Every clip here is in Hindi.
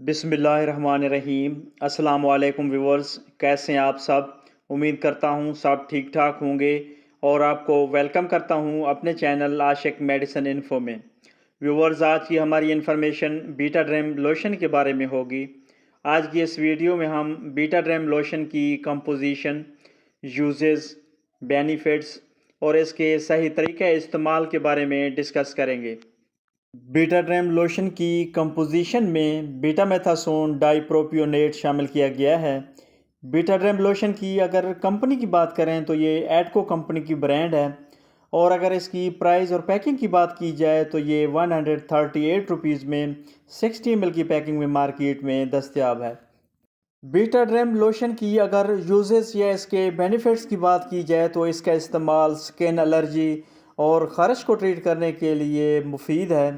बिस्मिल्लाहिर्रहमानिर्रहीम। अस्सलाम वालेकुम व्यूअर्स, कैसे हैं आप सब। उम्मीद करता हूं सब ठीक ठाक होंगे और आपको वेलकम करता हूं अपने चैनल आशिक मेडिसिन इन्फो में। व्यूअर्स, आज की हमारी इन्फॉर्मेशन बीटा ड्रीम लोशन के बारे में होगी। आज की इस वीडियो में हम बीटा ड्रीम लोशन की कंपोजिशन, यूजेस, बेनिफिट्स और इसके सही तरीके इस्तेमाल के बारे में डिस्कस करेंगे। बीटा ड्रीम लोशन की कंपोजिशन में बीटामेथासोन डाइप्रोपियोनेट शामिल किया गया है। बीटा ड्रीम लोशन की अगर कंपनी की बात करें तो ये एडको कंपनी की ब्रांड है और अगर इसकी प्राइस और पैकिंग की बात की जाए तो ये 138 रुपीज़ में 60 ml की पैकिंग में मार्केट में दस्तयाब है। बीटा ड्रीम लोशन की अगर यूजेस या इसके बेनिफिट्स की बात की जाए तो इसका इस्तेमाल स्किन एलर्जी और ख़ारिश को ट्रीट करने के लिए मुफीद है।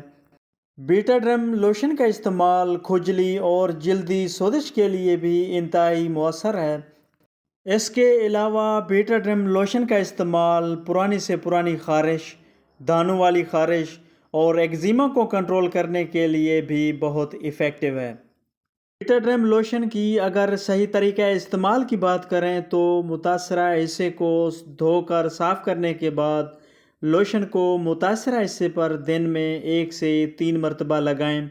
बीटा ड्रीम लोशन का इस्तेमाल खुजली और जल्दी सोजिश के लिए भी इंतहाई मौसर है। इसके अलावा बीटा ड्रीम लोशन का इस्तेमाल पुरानी से पुरानी ख़ारिश, दानों वाली ख़ारिश और एक्जिमा को कंट्रोल करने के लिए भी बहुत इफ़ेक्टिव है। बीटा ड्रीम लोशन की अगर सही तरीक़ा इस्तेमाल की बात करें तो मुतासरा हिस्से को धोकर साफ़ करने के बाद लोशन को मुतासरा हिस्से पर दिन में 1 से 3 मरतबा लगाएं।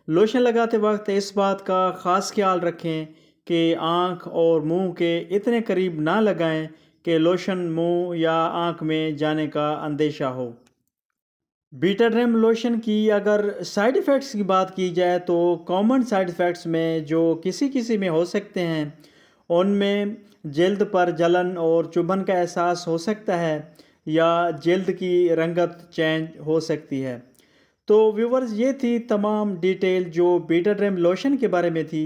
लोशन लगाते वक्त इस बात का ख़ास ख्याल रखें कि आँख और मुंह के इतने करीब ना लगाएं कि लोशन मुंह या आँख में जाने का अंदेशा हो। बीटा ड्रीम लोशन की अगर साइड इफ़ेक्ट्स की बात की जाए तो कॉमन साइड इफ़ेक्ट्स में जो किसी किसी में हो सकते हैं उनमें जल्द पर जलन और चुभन का एहसास हो सकता है या जल्द की रंगत चेंज हो सकती है। तो व्यूवर्स, ये थी तमाम डिटेल जो बीटा ड्रीम लोशन के बारे में थी।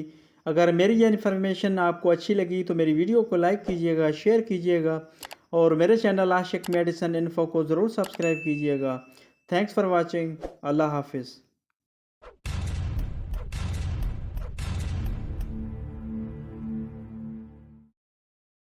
अगर मेरी ये इन्फॉर्मेशन आपको अच्छी लगी तो मेरी वीडियो को लाइक कीजिएगा, शेयर कीजिएगा और मेरे चैनल आशिक मेडिसिन इन्फो को ज़रूर सब्सक्राइब कीजिएगा। Thanks for watching. अल्लाह हाफिज़।